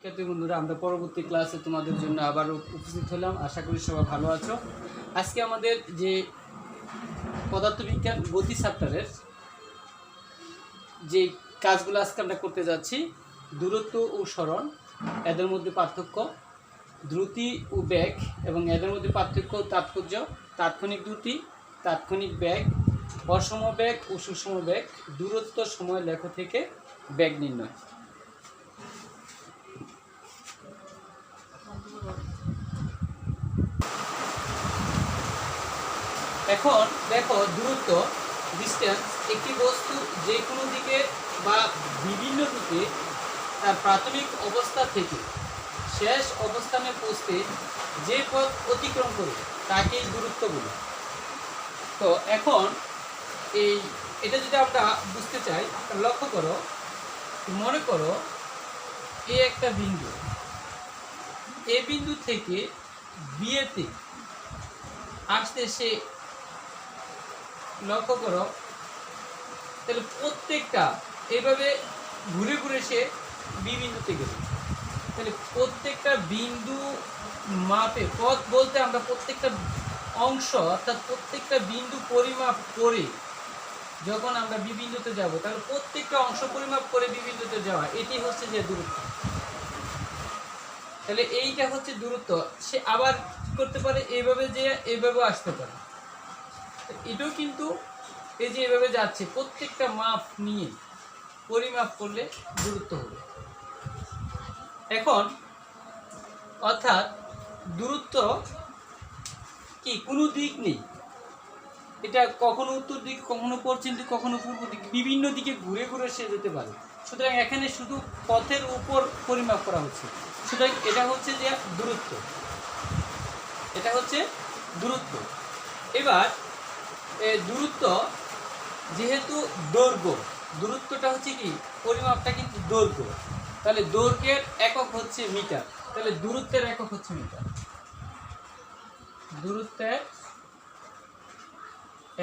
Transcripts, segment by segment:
শিক্ষার্থী বন্ধুরা, আমরা পরবর্তী ক্লাসে তোমাদের জন্য আবার উপস্থিত হলাম। আশা করি সবাই ভালো আছো। আজকে আমাদের যে পদার্থবিজ্ঞান গতি চ্যাপ্টারের যে কাজগুলো আজকে আমরা করতে যাচ্ছি, দূরত্ব ও সরণ, এদের মধ্যে পার্থক্য, দ্রুতি ও বেগ এবং এদের মধ্যে পার্থক্য, তাৎপর্য, তাৎক্ষণিক দ্রুতি, তাৎক্ষণিক বেগ, অসম বেগ ও সুষম বেগ, দূরত্ব, সময় লেখ থেকে বেগ নির্ণয়। এখন দেখো, দূরত্ব, ডিস্টেন্স, একটি বস্তু যে কোনো দিকে বা বিভিন্ন দিকে তার প্রাথমিক অবস্থা থেকে শেষ অবস্থানে পৌঁছতে যে পথ অতিক্রম করে তাকেই দূরত্ব বলে। তো এখন এটা যদি আমরা বুঝতে চাই, লক্ষ্য করো, মনে করো এ একটা বিন্দু, এ বিন্দু থেকে বিয়েতে আসতে সে, লক্ষ্য করো, তাহলে প্রত্যেকটা এইভাবে ঘুরে ঘুরে সে বি বিন্দুতে গেল। তাহলে প্রত্যেকটা বিন্দু মাপে, পথ বলতে আমরা প্রত্যেকটা অংশ অর্থাৎ প্রত্যেকটা বিন্দু পরিমাপ করে যখন আমরা বি বিন্দুতে যাব, তাহলে প্রত্যেকটা অংশ পরিমাপ করে বি বিন্দুতে যাওয়া, এটি হচ্ছে যে দূরত্ব। তাহলে এইটা হচ্ছে দূরত্ব। সে আবার করতে পারে এইভাবে, যে এইভাবে আসতে পারে, এটাও কিন্তু এই যে এভাবে যাচ্ছে, প্রত্যেকটা মাপ নিয়ে পরিমাপ করলে দূরত্ব হবে। এখন অর্থাৎ দূরত্ব কি কোনো দিক নেই, এটা কখনো উত্তর দিক, কখনো পশ্চিম দিক, কখনো পূর্ব দিক, বিভিন্ন দিকে ঘুরে ঘুরে সে যেতে পারে। সুতরাং এখানে শুধু পথের উপর পরিমাপ করা হচ্ছে। সুতরাং এটা হচ্ছে যে দূরত্ব, এটা হচ্ছে দূরত্ব। এবার দূরত্ব যেহেতু দৈর্ঘ্য, দূরত্বটা হচ্ছে কি, পরিমাপটা কিন্তু দৈর্ঘ্য, তাহলে দৈর্ঘ্যের একক হচ্ছে মিটার, তাহলে দূরত্বের একক হচ্ছে মিটার। দূরত্বের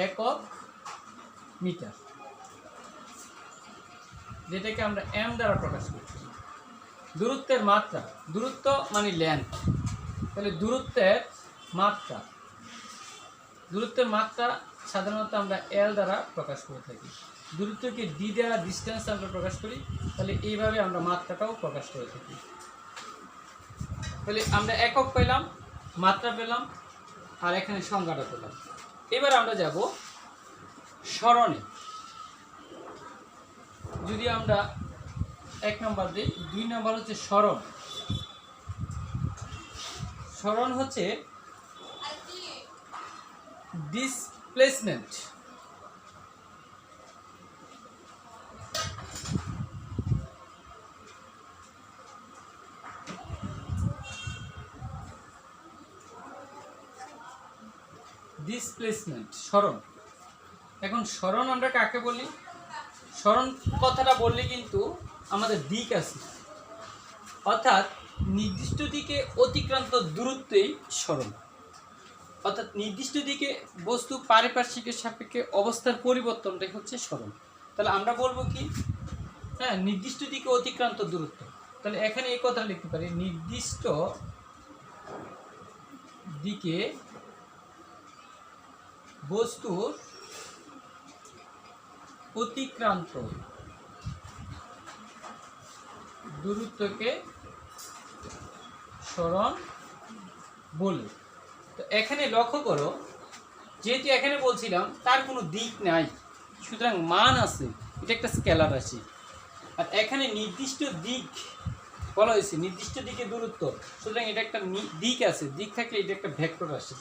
একক মিটার, যেটাকে আমরা এম দ্বারা প্রকাশ করছি। দূরত্বের মাত্রা, দূরত্ব মানে লেন্থ, তাহলে দূরত্বের মাত্রা, দূরত্বের মাত্রা সাধারণত আমরা এল দ্বারা প্রকাশ করে থাকি। দূরত্বকে ডি দ্বারা, ডিস্টেন্স আমরা প্রকাশ করি, তাহলে এইভাবে আমরা মাত্রাটাও প্রকাশ করে থাকি। তাহলে আমরা একক পেলাম, মাত্রা পেলাম, আর এখানে সংখ্যাটা পেলাম। এবার আমরা যাব সরণে। যদি আমরা 1 নম্বর দিই, 2 নম্বর হচ্ছে সরণ। সরণ হচ্ছে ডিসপ্লেসমেন্ট। ডিসপ্লেসমেন্ট, সরণ। এখন সরণ আমরা কাকে বলি? সরণ কথাটা বললে কিন্তু আমাদের দিক আছে, অর্থাৎ নির্দিষ্ট দিকে অতিক্রান্ত দূরত্বেই সরণ, অর্থাৎ নির্দিষ্ট দিকে বস্তু পারিপার্শ্বিকের সাপেক্ষে অবস্থার পরিবর্তনটাই হচ্ছে সরণ। তাহলে আমরা বলবো কি, হ্যাঁ, নির্দিষ্ট দিকে অতিক্রান্ত দূরত্ব। তাহলে এখানে এই কথা লিখতে পারি, নির্দিষ্ট দিকে বস্তুর অতিক্রান্ত দূরত্বকে সরণ বলে। তো এখানে লক্ষ্য করো, যেহেতু এখানে বলছিলাম তার কোনো দিক নাই, সুতরাং মান আছে, এটা একটা স্কেলার রাশি। আর এখানে নির্দিষ্ট দিক বলা হয়েছে, নির্দিষ্ট দিকে দূরত্ব, সুতরাং এটা একটা দিক আছে, দিক থাকলে এটা একটা ভেক্টর রাশি।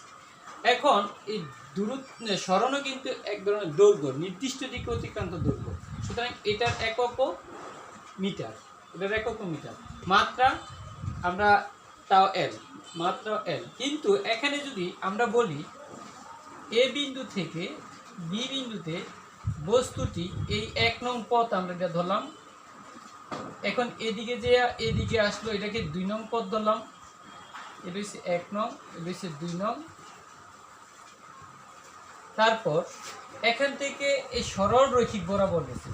এখন এই দূরত্ব, সরণও কিন্তু এক ধরনের দৈর্ঘ্য, নির্দিষ্ট দিকে অতিক্রান্ত দৈর্ঘ্য, সুতরাং এটার এককও মিটার, এটার এককও মিটার। মাত্রা আমরা তাও এল, মাত্রা এল। কিন্তু এখানে যদি আমরা বলি এ বিন্দু থেকে বি বিন্দুতে বস্তুটি, এই 1 নং পথ আমরা এটা ধরলাম, এখন এদিকে যে এদিকে আসলো, এটাকে 2 নং পথ ধরলাম, এটা হচ্ছে 1 নং, এটা হচ্ছে 2 নং। তারপর এখান থেকে এই সরল রৈখিক বরাবর গেছে,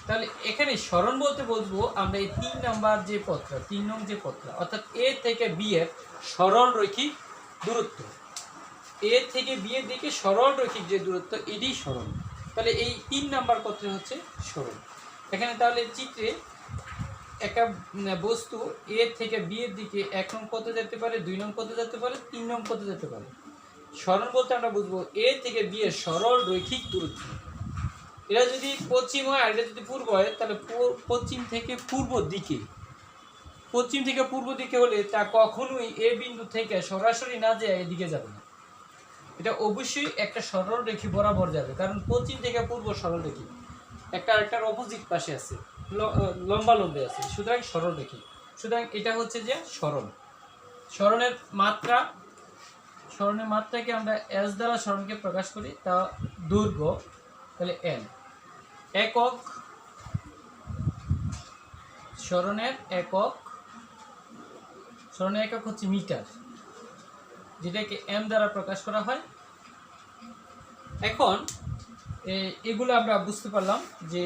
তাহলে এখানে সরণ বলতে বলবো আমরা এই 3 নাম্বার যে পথটা 3 নং যে পথটা অর্থাৎ এ থেকে বি এর সরল রৈখিক দূরত্ব, এ থেকে বি এর দিকে সরল রৈখিক যে দূরত্ব এটাই সরণ। তাহলে এই 3 নাম্বার পথে হচ্ছে সরণ। এখানে তাহলে চিত্রে একটা বস্তু এ থেকে বি এর দিকে 1 নং পথে যেতে পারে, 2 নং পথে যেতে পারে, 3 নং পথে যেতে পারে। সরণ বলতে আমরা বুঝবো এ থেকে বি এর সরল রৈখিক দূরত্ব। এটা যদি পশ্চিম হয় আর এটা যদি পূর্ব হয় তাহলে পশ্চিম থেকে পূর্ব দিকে, পশ্চিম থেকে পূর্ব দিকে হলে তা কখনোই এ বিন্দু থেকে সরাসরি না যায় এদিকে যাবে না, এটা অবশ্যই একটা সরল রেখি বরাবর যাবে, কারণ পশ্চিম থেকে পূর্ব সরল রেখি একটা আরেকটার অপোজিট পাশে আছে, লম্বা লম্বে আছে, সুতরাং সরল রেখি। সুতরাং এটা হচ্ছে যে সরণ। সরণের মাত্রা, সরণের মাত্রাকে আমরা এস দ্বারা সরণকে প্রকাশ করি, তা দৈর্ঘ্য, তাহলে এন। একক, সরণের একক, সরণের একক হচ্ছে মিটার, যেটাকে এম দ্বারা প্রকাশ করা হয়। এখন এগুলো আমরা বুঝতে পারলাম যে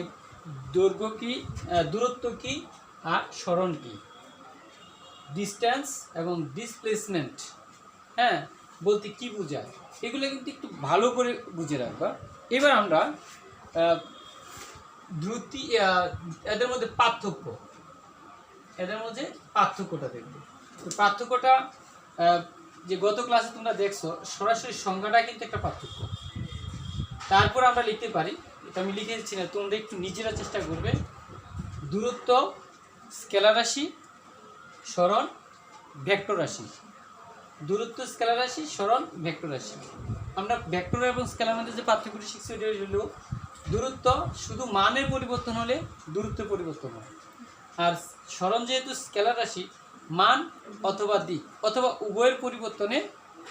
দৈর্ঘ্য কি, দূরত্ব কি, আর সরণ কি, ডিস্টেন্স এবং ডিসপ্লেসমেন্ট, হ্যাঁ, বলতে কি বোঝায় এগুলো কিন্তু একটু ভালো করে বুঝে রাখবা। এবার আমরা দ্রুতি, এদের মধ্যে পার্থক্য, এদের মধ্যে পার্থক্যটা দেখব। পার্থক্যটা যে গত ক্লাসে তোমরা দেখছো সরাসরি সংখ্যাটা কিন্তু একটা পার্থক্য। তারপর আমরা লিখতে পারি, এটা আমি লিখে দিচ্ছি না, তোমরা একটু নিজেরা চেষ্টা করবে। দূরত্ব স্কেলার রাশি, সরণ ভেক্টর রাশি। দূরত্ব স্কেলার রাশি, সরণ ভেক্টর রাশি। আমরা ভেক্টর এবং স্কেলার মধ্যে যে পার্থক্যটি শিখছি ওটা হলো দূরত্ব শুধু মানের পরিবর্তন হলে দূরত্ব পরিবর্তন হয়, আর সরণ যেহেতু স্কেলার রাশি মান অথবা দিক অথবা উভয়ের পরিবর্তনে,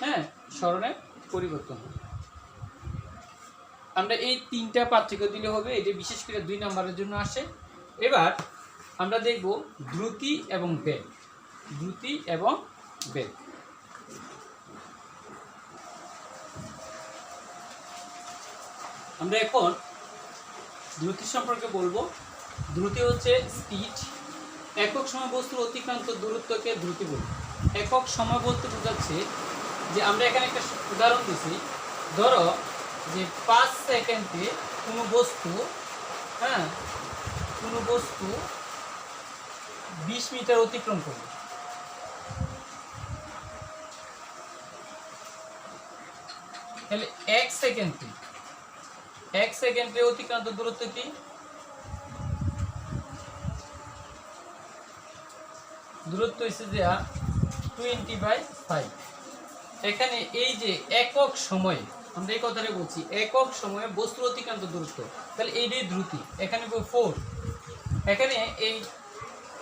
হ্যাঁ, সরণের পরিবর্তন হয়। আমরা এই 3টা পার্থক্য দিলে হবে, এটি বিশেষ করে 2 নম্বরের জন্য আসে। এবার আমরা দেখব দ্রুতি এবং বেগ। দ্রুতি এবং বেগ। আমরা এখন দ্রুতি সম্পর্কে বলবো। দ্রুতি হচ্ছে স্পিড। একক সময় বস্তুর অতিক্রান্ত দূরত্বকে দ্রুতি বলি। একক সময় বলতে বোঝাচ্ছে যে আমরা এখানে একটা উদাহরণ দিছি, ধরো যে 5 সেকেন্ডে কোনো বস্তু, হ্যাঁ, কোনো বস্তু 20 মিটার অতিক্রম করবে। তাহলে 1 সেকেন্ডে অতিক্রান্ত দূরত্ব কি? দূরত্ব হচ্ছে যে 20/5। এখানে এই যে একক সময়ে, আমরা এই কথাটা বলছি, একক সময়ে বস্তুর অতিক্রান্ত দূরত্ব, তাহলে এইটাই দ্রুতি। এখানে 4, এখানে এই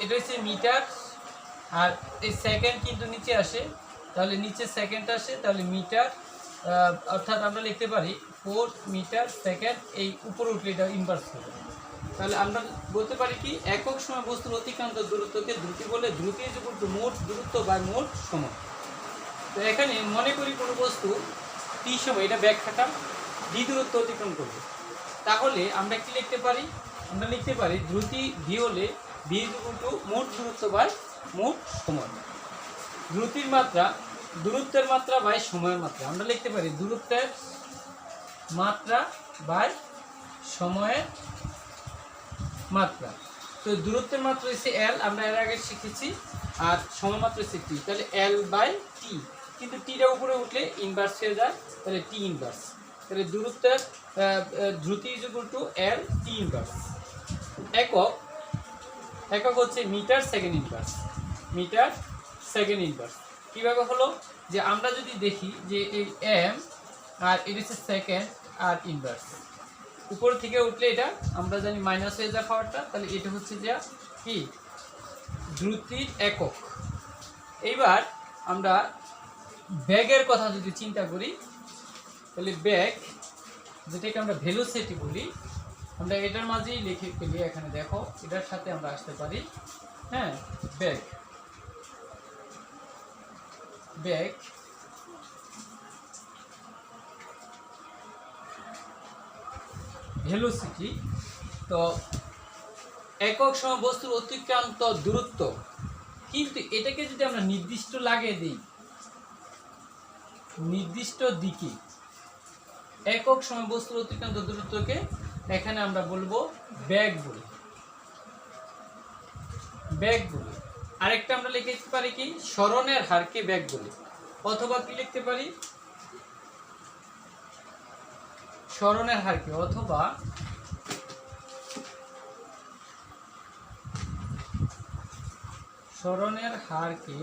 এটা হচ্ছে মিটার, আর এই সেকেন্ড কিন্তু নিচে আসে, তাহলে নিচে সেকেন্ড আসে, তাহলে মিটার, অর্থাৎ আমরা লিখতে পারি 4 মিটার সেকেন্ড। এই উপরে উঠলে এটা ইনভার্স হবে। তাহলে আমরা বলতে পারি কি, একক সময় বস্তুর অতিক্রান্ত দূরত্বকে দ্রুতি বলে। দ্রুতি ইকুয়াল টু মোট দূরত্ব বাই মোট সময়। তো এখানে মনে করি কোনো বস্তু টি সময়, এটা ব্যাখ্যাটা, ডি দূরত্ব অতিক্রম করবে, তাহলে আমরা কি লিখতে পারি? আমরা লিখতে পারি দ্রুতি ভি হলে ভি ইকুয়াল টু মোট দূরত্ব বাই মোট সময়। দ্রুতির মাত্রা দূরত্বের মাত্রা বাই সময়ের মাত্রা। আমরা লিখতে পারি দূরত্বের মাত্রা বাই সময়ের মাত্রা। তো দূরত্বের মাত্রা হচ্ছে এল, আমরা এর আগে শিখেছি, আর সময় মাত্রা হচ্ছে টি। তাহলে এল বাই টি, কিন্তু টিটা উপরে উঠলে ইনভার্স হয়ে যায়, তাহলে টি ইনভার্স। তাহলে দূরত্বের দ্রুতি equal to L T inverse. একক হচ্ছে metre second inverse. Metre second inverse কীভাবে হলো, যে আমরা যদি দেখি যে এই এম আর এটা হচ্ছে সেকেন্ড আর ইনভার্স, উপর থেকে উঠলে এটা আমরা জানি মাইনাস হয়ে যায় পাওয়ারটা, তাহলে এটা হচ্ছে যে কি দ্রুতির একক। এইবার আমরা ব্যাগের কথা যদি চিন্তা করি, তাহলে ব্যাগ যেটাকে আমরা ভেলোসিটি বলি, আমরা এটার মাঝেই লিখে ফেলি। এখানে দেখো, এটার সাথে আমরা আসতে পারি, হ্যাঁ, ব্যাগ ভেলোসিটি। তো একক সময় বস্তুর অতিক্রান্ত দূরত্ব, কিন্তু এটাকে যদি আমরা নির্দিষ্ট লাগিয়ে দিই নির্দিষ্ট দিকে, একক সময় বস্তুর অতিক্রান্ত দূরত্বকে এখানে আমরা বলবো বেগ বলি, বেগ বলি। আরেকটা আমরা লিখতে পারি কি সরণের হারকে বেগ বলি, অথবা কি লিখতে পারি সরণের হারকে, অথবা সরণের হারকে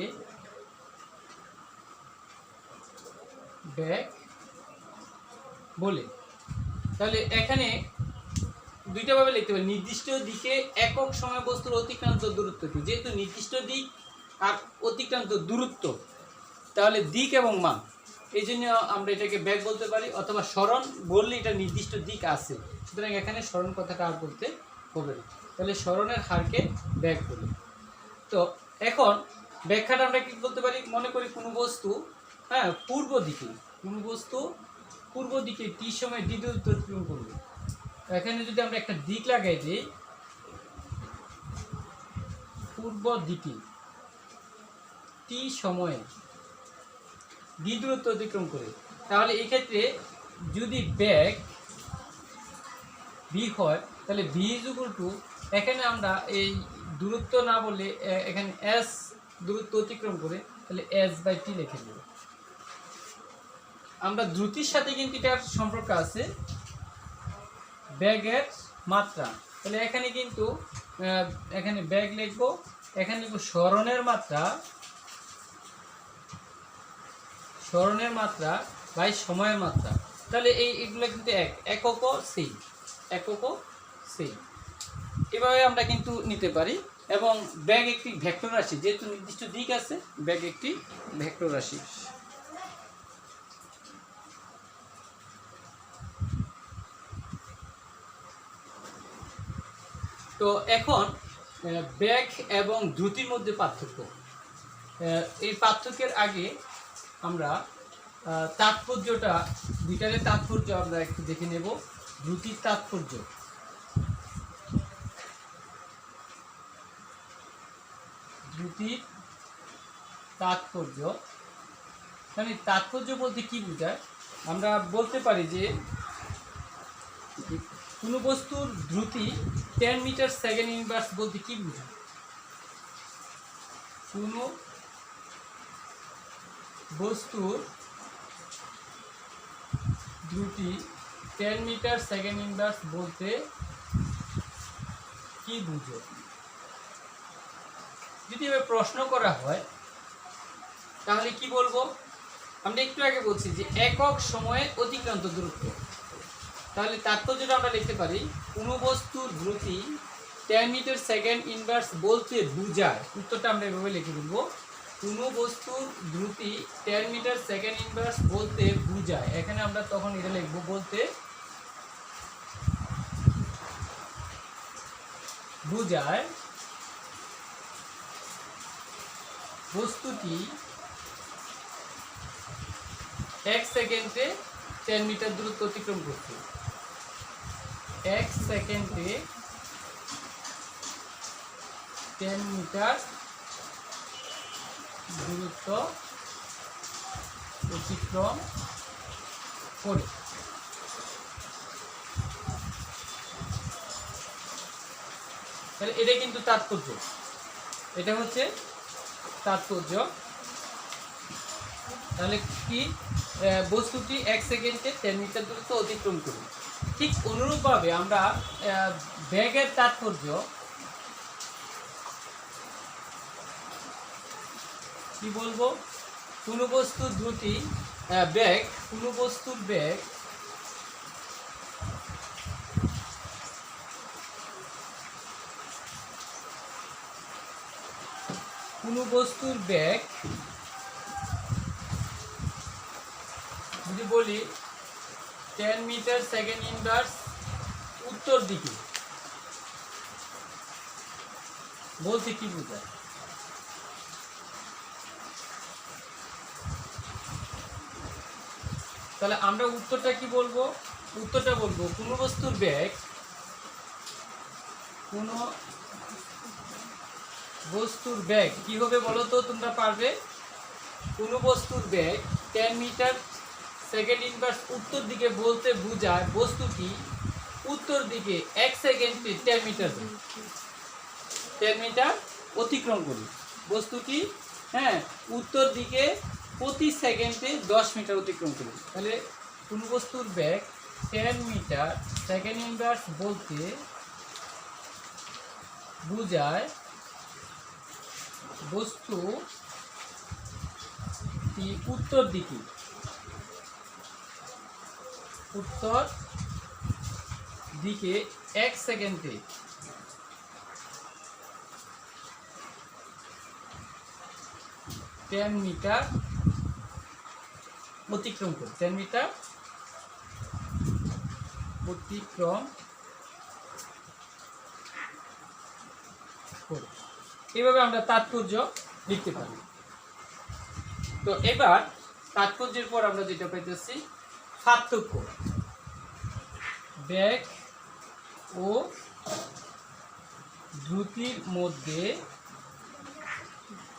বেগ বলে। তাহলে এখানে দুইটা ভাবে লিখতে পারি, নির্দিষ্ট দিকে একক সময় বস্তুর অতিক্রান্ত দূরত্ব কি, যেহেতু নির্দিষ্ট দিক আর অতিক্রান্ত দূরত্ব, তাহলে দিক এবং মান, এই জন্য আমরা এটাকে বেগ বলতে পারি, অথবা সরণ বললে এটা নির্দিষ্ট দিক আছে, সুতরাং এখানে সরণ কথাটা আর বলতে হবে না, তাহলে সরণের হারকে বেগ বলি। তো এখন ব্যাখ্যাটা আমরা কি বলতে পারি, মনে করি কোনো বস্তু পূর্ব দিকে, কোনো বস্তু পূর্ব দিকে টি সময় ডি দূরত্ব অতিক্রম করবে। এখানে যদি আমরা একটা দিক লাগাই দিই পূর্ব দিকে টি সময়ে ডি দূরত্ব অতিক্রম করে, তাহলে এই ক্ষেত্রে যদি বেগ ভি হয়, তাহলে ভি ইজ ইকুয়াল টু, এখানে আমরা এই দূরত্ব না বলে এখানে এস দূরত্ব অতিক্রম করে, তাহলে এস বাই টি লিখে দেব। আমরা দ্রুতির সাথে কিন্তু এটার সম্পর্ক আছে, বেগের মাত্রা, তাহলে এখানে কিন্তু এখানে বেগ লিখবো, এখানে লিখবো সরণের মাত্রা, সরণের মাত্রা বাই সময়ের মাত্রা, তাহলে এইগুলো কিন্তু এককও সেই, এককও সেই, এভাবে আমরা কিন্তু নিতে পারি। এবং বেগ একটি ভেক্টর রাশি, যেহেতু নির্দিষ্ট দিক আছে, বেগ একটি ভেক্টর রাশি। তো এখন বেগ এবং দ্রুতির মধ্যে পার্থক্য, এই পার্থক্যের আগে আমরা তাৎপর্যটা, দুইটারের তাৎপর্য আমরা একটু দেখে নেব। দ্রুতির তাৎপর্য, দ্রুতির তাৎপর্য, মানে তাৎপর্য বলতে কি বোঝায়, আমরা বলতে পারি যে কোনো বস্তুর দ্রুতি 10 মিটার সেকেন্ড ইনভার্স বলতে কি বোঝায়, কোনো বস্তুর দ্রুতি 10 মিটার সেকেন্ড ইনভার্স বলতে কি বুঝো। যদি এবার প্রশ্ন করা হয় তাহলে কি বলবো, আমরা একটু আগে বলছি যে একক সময়ে অতিক্রান্ত দূরত্ব, তাহলে তাৎপর্যটা আমরা লিখতে পারি কোনো বস্তুর দ্রুতি 10 মিটার সেকেন্ড ইনভার্স বলতে বুঝায়, উত্তরটা আমরা এভাবে লিখে দেব, কোনো বস্তুর দ্রুতি 10 মিটার সেকেন্ড ইনভার্স বলতে বুঝায়, এখানে আমরা তখন এটা লিখব বলতে বুঝায় বস্তুটি 1 সেকেন্ডে 10 মিটার দূরত্ব অতিক্রম করছে, 1 সেকেন্ডে 10 মিটার দূরত্ব অতিক্রম করে। তাহলে এটা কিন্তু তাৎপর্য, এটা হচ্ছে তাৎপর্য। তাহলে কি বস্তুটি 1 সেকেন্ডে 10 মিটার দূরত্ব অতিক্রম করে। ঠিক অনুরূপভাবে আমরা বেগের তাৎপর্য কি বলবো, কোনো বস্তুর দ্রুতি বেগ, কোনো বস্তুর বেগ কোনো বস্তুর বেগ যদি বলি 10 মিটার সেকেন্ড ইনভার্স উত্তর দিকে বলতে কি বোঝায়, তাহলে আমরা উত্তরটা কি বলবো, উত্তরটা বলবো কোনো বস্তুর বেগ, কোনো বস্তুর বেগ কি হবে বলো তো, তোমরা পারবে? কোনো বস্তুর বেগ 10 মিটার সেকেন্ড ইনভার্স উত্তর দিকে বলতে বোঝায় বস্তুটি উত্তর দিকে 1 সেকেন্ডে 10 মিটার 10 মিটার অতিক্রম করি। বস্তুটি হ্যাঁ উত্তর দিকে প্রতি সেকেন্ডে 10 মিটার অতিক্রম করি। তাহলে কোনো বস্তুর বেগ 10 মিটার সেকেন্ড ইনভার্স বলতে বোঝায় বস্তু উত্তর দিকে দিকে 1 সেকেন্ডে 10 মিটার অতিক্রম করে 10 মিটার অতিক্রম করে। এইভাবে আমরা তাৎপর্য লিখতে পারি। তো এবার তাৎপর্যের পর আমরা যেটা পাইতেছি পার্থক্য, বেগ ও দ্রুতির মধ্যে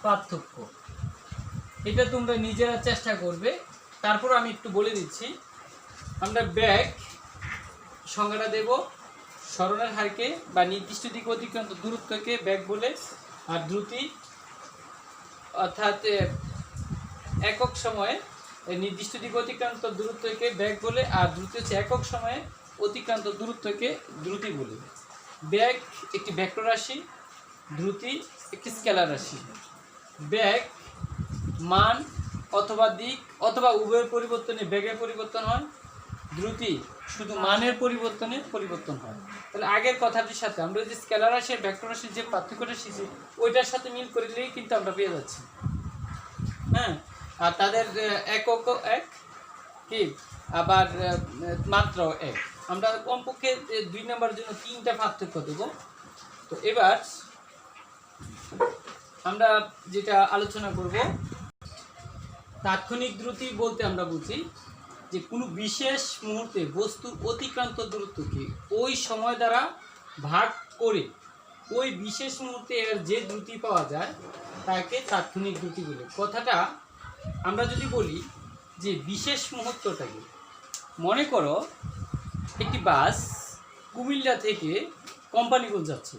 পার্থক্য। এটা তোমরা নিজেরা চেষ্টা করবে। তারপর আমি একটু বলে দিচ্ছি। আমরা বেগ সংজ্ঞাটা দেব সরণের হারকে বা নির্দিষ্ট দিকে অতিক্রান্ত দূরত্বকে বেগ বলে, আর দ্রুতি অর্থাৎ একক সময়ে নির্দিষ্ট দিকে অতিক্রান্ত দূরত্বকে বেগ বলে, আর দ্রুতি হচ্ছে একক সময়ে অতিক্রান্ত দূরত্বকে দ্রুতি বলে। বেগ একটি ভেক্টর রাশি, দ্রুতি একটি স্কেলার রাশি। বেগ মান অথবা দিক অথবা উভয়ের পরিবর্তনে বেগের পরিবর্তন হয়, দ্রুতি শুধু মানের পরিবর্তনে পরিবর্তন হয়। তাহলে আগের কথাটির সাথে আমরা যে স্কেলার রাশি আর ভেক্টর রাশির যে পার্থক্যটা শিখছি ওইটার সাথে মিল করলেই কিন্তু আমরা পেয়ে যাচ্ছি। হ্যাঁ, আর তাদের একক এক কি আবার মাত্র এক। আমরা কমপক্ষে 2 নম্বরের জন্য 3টা পার্থক্য দেব। তো এবার আমরা যেটা আলোচনা করব, তাৎক্ষণিক দ্রুতি বলতে আমরা বুঝি যে কোনো বিশেষ মুহূর্তে বস্তুর অতিক্রান্ত দূরত্বকে ওই সময় দ্বারা ভাগ করে ওই বিশেষ মুহূর্তে এর যে দ্রুতি পাওয়া যায় তাকে তাৎক্ষণিক দ্রুতি বলে। কথাটা আমরা যদি বলি যে বিশেষ মুহূর্তটাকে, মনে করো একটি বাস কুমিল্লা থেকে কোম্পানিগঞ্জ যাচ্ছে।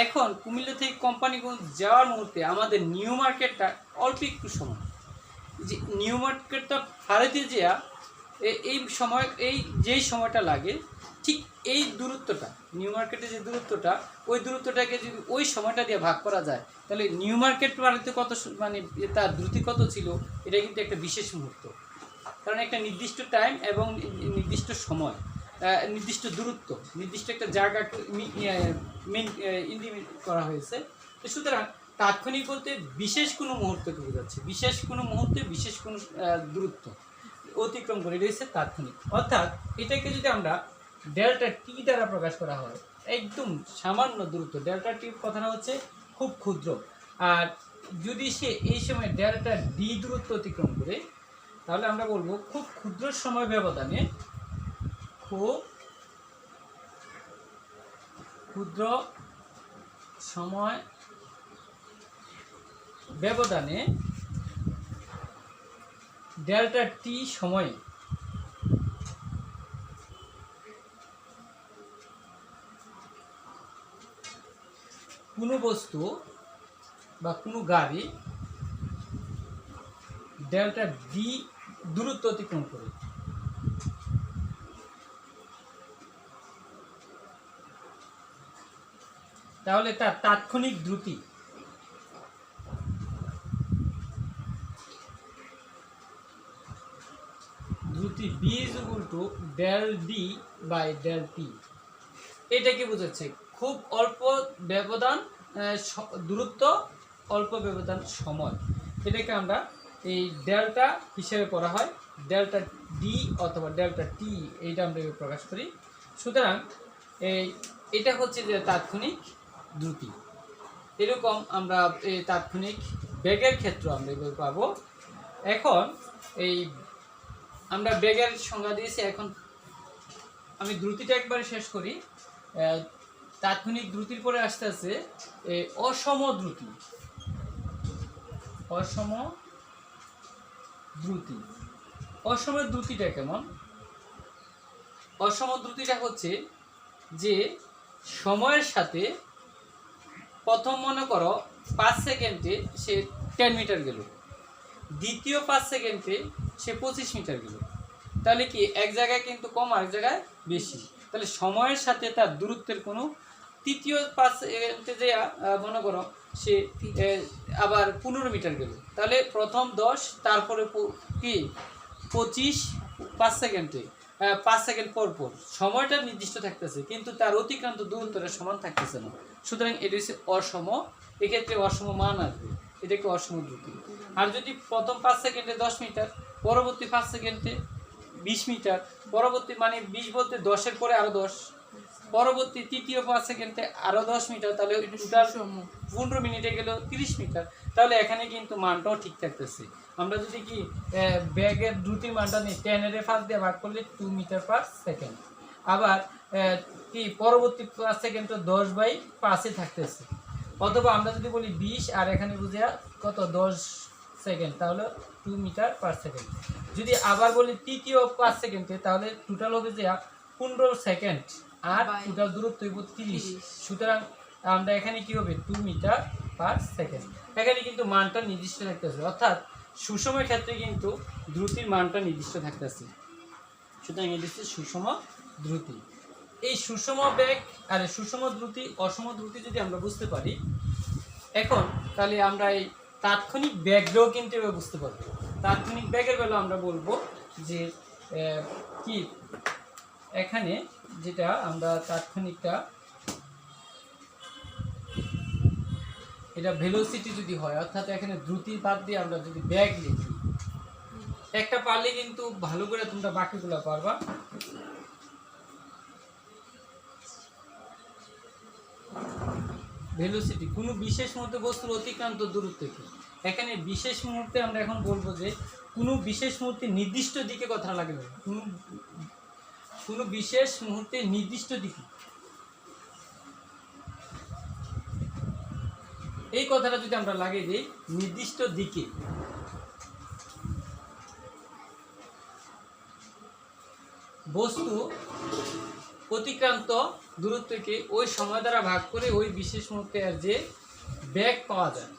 এখন কুমিল্লা থেকে কোম্পানিগঞ্জ যাওয়ার মুহূর্তে আমাদের নিউ মার্কেটটা অল্প একটু সময়, যে নিউ মার্কেটটা ফারেতে যাওয়া এই সময় যেই সময়টা লাগে ঠিক এই দূরত্বটা, নিউ মার্কেটে যে দূরত্বটা ওই দূরত্বটাকে যদি ওই সময়টা দিয়ে ভাগ করা যায় তাহলে নিউ মার্কেট ফারেতে কত মানে তার দ্রুতি কত ছিল, এটা কিন্তু একটা বিশেষ মুহূর্ত। কারণ একটা নির্দিষ্ট টাইম এবং নির্দিষ্ট সময়, নির্দিষ্ট দূরত্ব, নির্দিষ্ট একটা জায়গা ইন্ডিকেট করা হয়েছে। তো সুতরাং তাৎক্ষণিক বলতে বিশেষ কোনো মুহূর্তকে বোঝাচ্ছে, বিশেষ কোনো মুহূর্তে বিশেষ কোনো দূরত্ব অতিক্রম করে, এটা হচ্ছে তাৎক্ষণিক। অর্থাৎ এটাকে যদি আমরা ডেল্টা টি দ্বারা প্রকাশ করা হয়, একদম সামান্য দূরত্ব, ডেল্টা টির কথাটা হচ্ছে খুব ক্ষুদ্র। আর যদি সে এই সময় ডেল্টা ডি দূরত্ব অতিক্রম করে তাহলে আমরা বলবো খুব ক্ষুদ্র সময় ব্যবধানে, খুব ক্ষুদ্র সময় ব্যবধানে ডেল্টা টি সময়ে কোনো বস্তু বা কোনো গাড়ি ডেল্টা ডি দূরত্ব অতিক্রম করে। তাহলে তার তাৎক্ষণিক দ্রুতি b is equal to del d by del t। এটা কি বোঝাচ্ছে? খুব অল্প ব্যবধান দূরত্ব, অল্প ব্যবধান সময়, এটাকে আমরা এই ডেল্টা হিসেবে পড়া হয়, ডেল্টা ডি অথবা ডেল্টা টি, এইটা আমরা প্রকাশ করি। সুতরাং এটা হচ্ছে যে তাৎক্ষণিক দ্রুতি। এরকম আমরা এই তাৎক্ষণিক বেগের ক্ষেত্র আমরা এগুলো পাবো। এখন এই আমরা বেগের সংজ্ঞা দিয়েছি, এখন আমি দ্রুতিটা একবারে শেষ করি। তাৎক্ষণিক দ্রুতির পরে আসতে আছে অসম দ্রুতি। অসম দ্রুতি, অসম দ্রুতিটা কেমন? অসম দ্রুতিটা হচ্ছে যে সময়ের সাথে প্রথম মনে করো 5 সেকেন্ডে সে 10 মিটার গেল, দ্বিতীয় 5 সেকেন্ডে সে 25 মিটার গেল। তাহলে কি এক জায়গায় কিন্তু কম, আর এক জায়গায় বেশি। তাহলে সময়ের সাথে তার দূরত্বের কোনো তৃতীয় 5 সেকেন্ডে যে মনে করো সে আবার 15 মিটার গেল, তাহলে প্রথম 10, তারপরে কি 25, 5 সেকেন্ডে 5 সেকেন্ড পর পর সময়টা নির্দিষ্ট থাকতেছে, কিন্তু তার অতিক্রান্ত দূরত্বটা সমান থাকতেছে না। সুতরাং এটা হচ্ছে অসম, এক্ষেত্রে অসম মান আসবে, এটাকে অসম দ্রুতি। আর যদি প্রথম 5 সেকেন্ডে 10 মিটার, পরবর্তী 5 সেকেন্ডে 20 মিটার, পরবর্তী মানে 20 বলতে 10-এর পরে আরও 10, পরবর্তী তৃতীয় 5 সেকেন্ডে আরও 10 মিটার, তাহলে টোটাল 15 মিনিটে গেল 30 মিটার। তাহলে এখানে কিন্তু মানটাও ঠিক থাকতেছে। আমরা যদি কি ব্যাগের দ্রুতির মানটা নিই, 10-এর 5 দিয়ে ভাগ করলে 2 মিটার পার সেকেন্ড। আবার কি পরবর্তী 5 সেকেন্ডটা 10/5-এ থাকতেছে। অথবা আমরা যদি বলি 20 আর এখানে বুঝে কত 10 সেকেন্ড, তাহলে 2 মিটার পার সেকেন্ড। যদি আবার বলি তৃতীয় 5 সেকেন্ডে, তাহলে টোটাল হবে যে 15 সেকেন্ড আর টোটাল দূরত্ব হইব 30। সুতরাং আমরা এখানে কি হবে 2 মিটার পার সেকেন্ড। এখানে কিন্তু মানটা নির্দিষ্ট থাকতেছে, অর্থাৎ সুষমের ক্ষেত্রে কিন্তু দ্রুতির মানটা নির্দিষ্ট থাকতেছে। সুতরাং এটি হচ্ছে সুষম দ্রুতি। এই সুষম বেগ আর সুষম দ্রুতি, অসম দ্রুতি যদি আমরা বুঝতে পারি এখন, তাহলে আমরা এই তাৎক্ষণিক বেগটাও কিন্তু এবার বুঝতে পারবো। তাৎক্ষণিক বেগের বেলা আমরা বলবো যে কি এখানে যেটা আমরা তাৎক্ষণিকটা, এটা ভেলোসিটি যদি হয়, অর্থাৎ এখানে দ্রুতি বাদ দিয়ে আমরা যদি বেগ লিখি, একটা পারলে কিন্তু ভালো করে তোমরা বাকিগুলো পারবা। ভেলোসিটি কোনো বিশেষ মুহূর্তে বস্তুর অতিক্রান্ত দূরত্ব কি। এখানে বিশেষ মুহূর্তে আমরা এখন বলবো যে কোনো বিশেষ মুহূর্তে নির্দিষ্ট দিকে কথা লাগবে, কোনো বিশেষ মুহূর্তে নির্দিষ্ট দিকে, এই কথাটা যদি আমরা লাগিয়ে দিই নির্দিষ্ট দিকে, বস্তু অতিক্রান্ত দূরত্বকে ওই সময় দ্বারা ভাগ করে ওই বিশেষ মুহূর্তে আর যে বেগ পাওয়া যায়,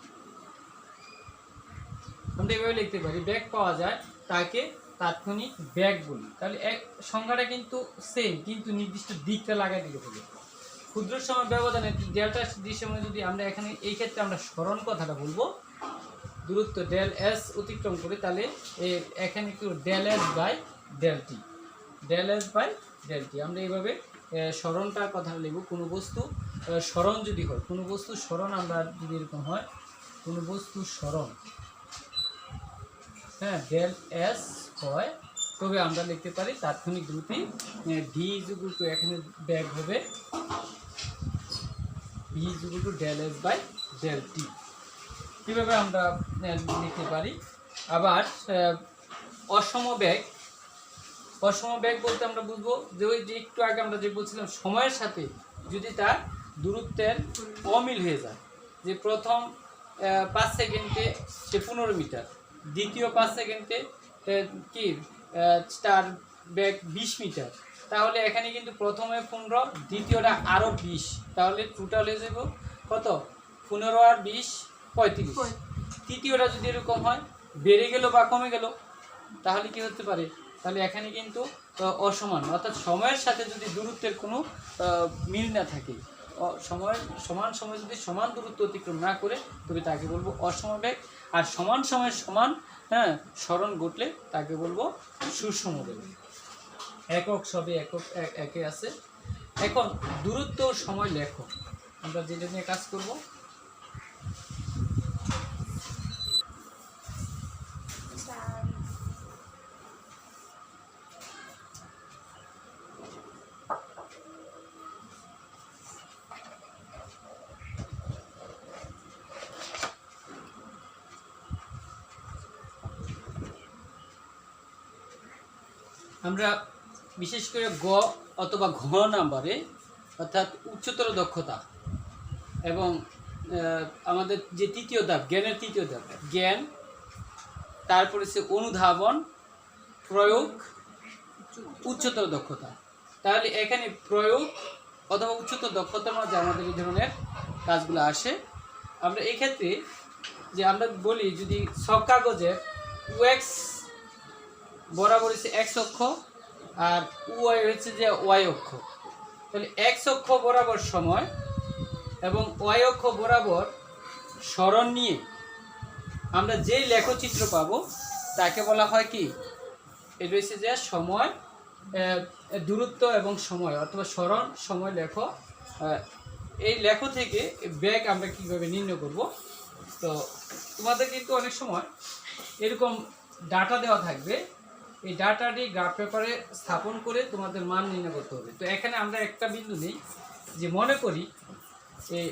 আমরা এভাবে লিখতে পারি বেগ পাওয়া যায় তাকে তাৎক্ষণিক বেগ বলি। তাহলে এক সংখ্যাটা কিন্তু সেম, কিন্তু নির্দিষ্ট দিকটা লাগাই দিলে হবে। ক্ষুদ্র সময় ব্যবধানে ডেল্টা ডি সময় যদি আমরা এখানে এই ক্ষেত্রে আমরা সরণ কথাটা বলবো, দূরত্ব ডেল এস অতিক্রম করে, তাহলে এখানে একটু del S by del T, del S by del T. আমরা এইভাবে সরণটার কথা লিখব। কোনো বস্তু সরণ যদি হয়, কোনো বস্তু সরণ আমরা যদি এরকম হয়, কোনো বস্তু সরণ, হ্যাঁ ডেল এস হয়, তবে আমরা লিখতে পারি তাৎক্ষণিক দ্রুতি ভি ইকুয়াল টু, এখানে ব্যাগ হবে V equal to del S by del T. কীভাবে আমরা লিখতে পারি। আবার অসম বেগ, অসম বেগ বলতে আমরা বুঝবো যে ওই যে একটু আগে আমরা যে বলছিলাম সময়ের সাথে যদি তার দূরত্বের অমিল হয়ে যায়, যে প্রথম 5 সেকেন্ডে সে 15 মিটার, দ্বিতীয় 5 সেকেন্ডে কি তার বেগ 20 মিটার, তাহলে এখানে কিন্তু প্রথমে 15, দ্বিতীয়টা আরও 20, তাহলে টোটাল হয়ে যাব কত 15 আর 20 35। তৃতীয়টা যদি এরকম হয় বেড়ে গেল বা কমে গেল, তাহলে কি হতে পারে, তাহলে এখানে কিন্তু অসমান, অর্থাৎ সময়ের সাথে যদি দূরত্বের কোনো মিল না থাকে, সমান সময় যদি সমান দূরত্ব অতিক্রম না করে, তবে তাকে বলবো অসম বেগ। আর সমান সময়ের সমান সরণ ঘটলে তাকে বলবো সুষম বেগ। একক সবে একক একে আছে। এখন দূরত্ব সময় লেখো, আমরা যেটা নিয়ে কাজ করব। আমরা বিশেষ করে গ অথবা ঘ নাম্বারে অর্থাৎ উচ্চতর দক্ষতা, এবং আমাদের যে তৃতীয় ধাপ, জ্ঞানের তৃতীয় ধাপ, জ্ঞান, তারপরে হচ্ছে অনুধাবন, প্রয়োগ, উচ্চতর দক্ষতা। তাহলে এখানে প্রয়োগ অথবা উচ্চতর দক্ষতার মাঝে আমাদের এই ধরনের কাজগুলো আসে। আমরা এই ক্ষেত্রে যে আমরা বলি, যদি সব কাগজের ওএক্স বরাবর হচ্ছে এক্স অক্ষ আর ওয়াই হচ্ছে যে ওয়াই অক্ষ, তাহলে এক্স অক্ষ বরাবর সময় এবং ওয়াই অক্ষ বরাবর সরণ নিয়ে আমরা যেই লেখচিত্র পাবো তাকে বলা হয় কি, এটা হচ্ছে যে সময়, দূরত্ব এবং সময়, অথবা সরণ সময় লেখ। এই লেখ থেকে বেগ আমরা কীভাবে নির্ণয় করব। তো তোমাদের কিন্তু অনেক সময় এরকম ডাটা দেওয়া থাকবে, এই ডাটাটি গ্রাফ পেপারে স্থাপন করে তোমাদের মান নির্ণয় করতে হবে। তো এখানে আমরা একটা বিন্দু নিই, যে মনে করি এই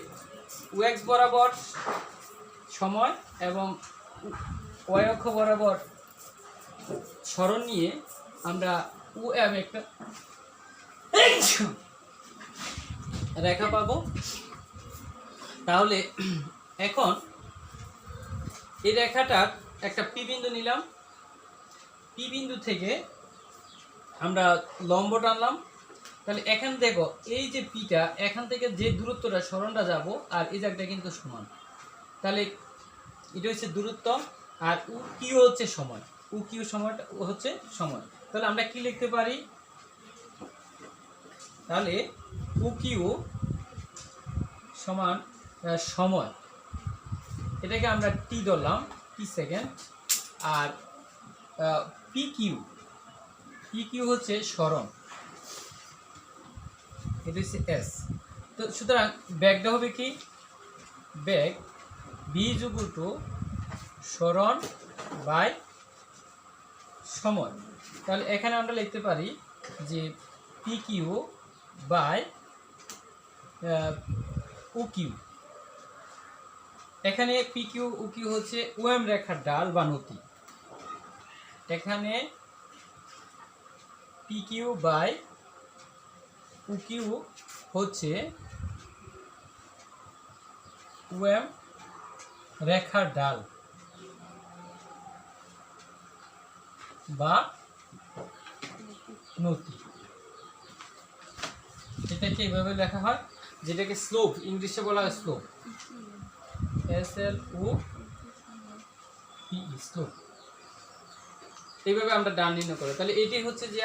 ওএক্স বরাবর সময় এবং ওয়াই অক্ষ বরাবর সরণ নিয়ে আমরা ওএম একটা রেখা পাবো। তাহলে এখন এই রেখাটার একটা পি বিন্দু নিলাম, পি বিন্দু থেকে আমরা লম্ব টানলাম। তাহলে এখান দেখো, এই যে পিটা, এখান থেকে যে দূরত্বটা সরণটা যাব আর এই জায়গাটা কিন্তু সমান, তাহলে এটা হচ্ছে দূরত্ব, আর উ কিউ হচ্ছে সময়, উ কিউ সময়টা হচ্ছে সময়। তাহলে আমরা কি লিখতে পারি, তাহলে উ কিউ সমান সময়, এটাকে আমরা টি ধরলাম, টি সেকেন্ড, আর পি কিউ হচ্ছে সরণ, এটা হচ্ছে এস। তো সুতরাং ব্যাগটা হবে কি, ব্যাগ বি ইকুয়াল টু সরণ বাই সময়। তাহলে এখানে আমরা লিখতে পারি যে P Q by O Q. এখানে পি কিউ ও কিউ হচ্ছে ওএম রেখার ডাল বা নতি, এখানে P Q by O Q হচ্ছে ওএম রেখার ডাল বা নতি। এটাকে এইভাবে লেখা হয়, যেটাকে স্লোপ ইংলিশে বলা হয় স্লোপ, SLOPE, স্লোপ। এইভাবে আমরা ডান নির্ণয় করি। তাহলে এটি হচ্ছে যে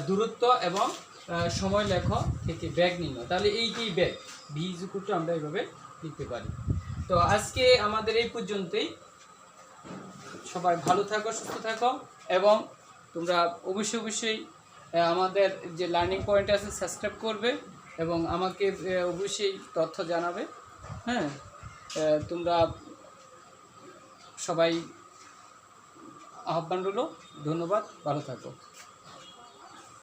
দূরত্ব এবং সময় লেখ থেকে ব্যাগ নির্ণয়। তাহলে এইটি ব্যাগ ভি ইকুয়াল টু আমরা এইভাবে লিখতে পারি। তো আজকে আমাদের এই পর্যন্তই। সবাই ভালো থাকো, সুস্থ থাকো, এবং তোমরা অবশ্যই আমাদের যে লার্নিং পয়েন্ট আছে সাবস্ক্রাইব করবে এবং আমাকে অবশ্যই তথ্য জানাবে। হ্যাঁ, তোমরা সবাই আহ্বান রইল। ধন্যবাদ, ভালো থাকো।